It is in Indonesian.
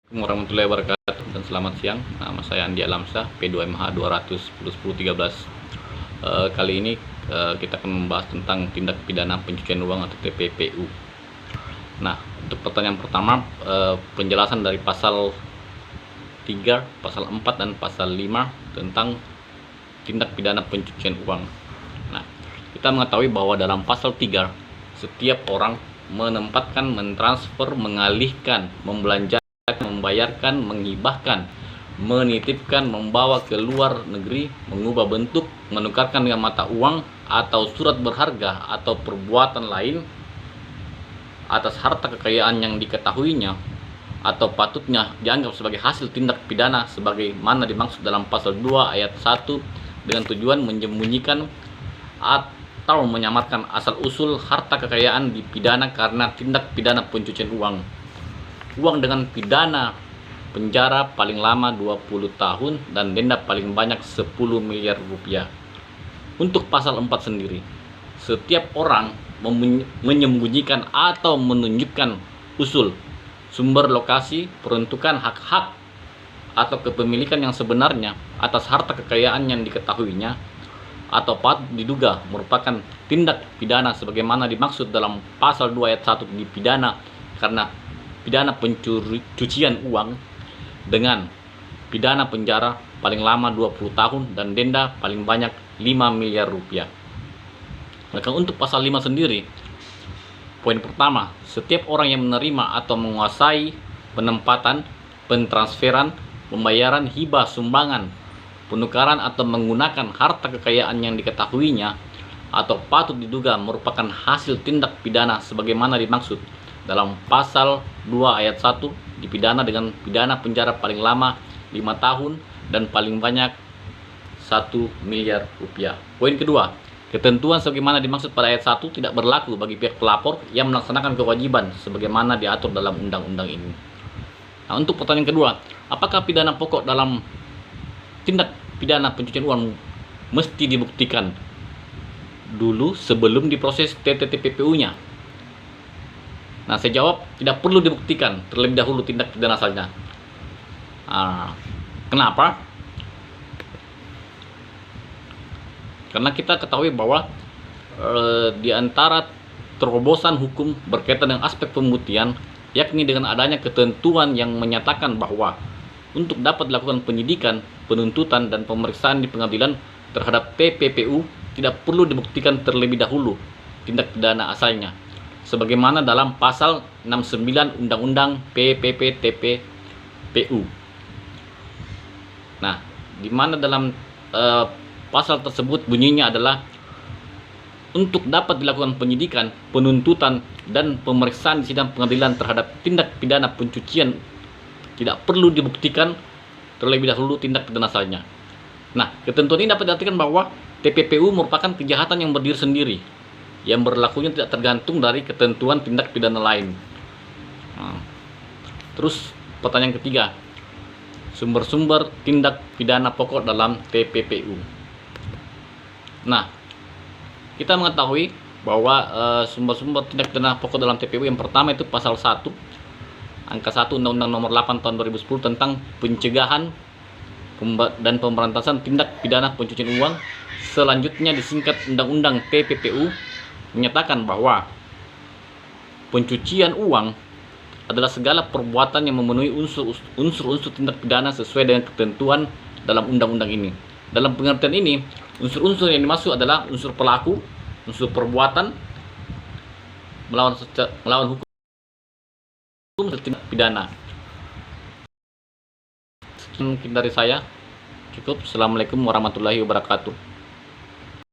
Warahmatullahi wabarakatuh dan selamat siang. Nama saya Andi Alamsyah, P2MH 200 10 kali ini kita akan membahas tentang tindak pidana pencucian uang atau TPPU. Nah, untuk pertanyaan pertama, penjelasan dari pasal 3, pasal 4 dan pasal 5 tentang tindak pidana pencucian uang. Nah, kita mengetahui bahwa dalam pasal 3 setiap orang menempatkan, mentransfer, mengalihkan, membelanjakan, membayarkan, menghibahkan, menitipkan, membawa ke luar negeri, mengubah bentuk, menukarkan dengan mata uang atau surat berharga atau perbuatan lain atas harta kekayaan yang diketahuinya atau patutnya dianggap sebagai hasil tindak pidana sebagaimana dimaksud dalam pasal 2 ayat 1 dengan tujuan menyembunyikan atau menyamarkan asal-usul harta kekayaan dipidana karena tindak pidana pencucian uang dengan pidana penjara paling lama 20 tahun dan denda paling banyak 10 miliar rupiah. Untuk pasal 4 sendiri, setiap orang menyembunyikan atau menunjukkan usul, sumber, lokasi, peruntukan hak-hak atau kepemilikan yang sebenarnya atas harta kekayaan yang diketahuinya atau patut diduga merupakan tindak pidana sebagaimana dimaksud dalam pasal 2 ayat 1 dipidana karena pidana pencucian uang dengan pidana penjara paling lama 20 tahun dan denda paling banyak 5 miliar rupiah. Maka untuk pasal 5 sendiri, poin pertama, setiap orang yang menerima atau menguasai penempatan, pentransferan, pembayaran hibah, sumbangan, penukaran atau menggunakan harta kekayaan yang diketahuinya atau patut diduga merupakan hasil tindak pidana sebagaimana dimaksud dalam pasal 2 ayat 1 dipidana dengan pidana penjara paling lama 5 tahun dan paling banyak 1 miliar rupiah. Poin kedua, ketentuan sebagaimana dimaksud pada ayat 1 tidak berlaku bagi pihak pelapor yang melaksanakan kewajiban sebagaimana diatur dalam undang-undang ini. Nah, untuk pertanyaan kedua, apakah pidana pokok dalam tindak pidana pencucian uang mesti dibuktikan dulu sebelum diproses TPPU-nya? Nah, saya jawab tidak perlu dibuktikan terlebih dahulu tindak pidana asalnya. Kenapa? Karena kita ketahui bahwa di antara terobosan hukum berkaitan dengan aspek pembuktian, yakni dengan adanya ketentuan yang menyatakan bahwa untuk dapat dilakukan penyidikan, penuntutan, dan pemeriksaan di pengadilan terhadap TPPU tidak perlu dibuktikan terlebih dahulu tindak pidana asalnya, sebagaimana dalam pasal 69 Undang-Undang PPP-TPPU. Nah, di mana dalam pasal tersebut bunyinya adalah untuk dapat dilakukan penyidikan, penuntutan, dan pemeriksaan di sidang pengadilan terhadap tindak pidana pencucian tidak perlu dibuktikan terlebih dahulu tindak pidana asalnya. Nah, ketentuan ini dapat diartikan bahwa TPPU merupakan kejahatan yang berdiri sendiri, yang berlakunya tidak tergantung dari ketentuan tindak pidana lain. Terus pertanyaan ketiga, sumber-sumber tindak pidana pokok dalam TPPU. Nah, kita mengetahui bahwa sumber-sumber tindak pidana pokok dalam TPPU yang pertama itu pasal 1 angka 1 Undang-Undang Nomor 8 Tahun 2010 tentang pencegahan dan pemberantasan tindak pidana pencucian uang. Selanjutnya disingkat Undang-Undang TPPU menyatakan bahwa pencucian uang adalah segala perbuatan yang memenuhi unsur-unsur tindak pidana sesuai dengan ketentuan dalam undang-undang ini. Dalam pengertian ini, unsur-unsur yang dimaksud adalah unsur pelaku, unsur perbuatan melawan hukum tindak pidana. Sekian mungkin dari saya. Cukup. Assalamualaikum warahmatullahi wabarakatuh.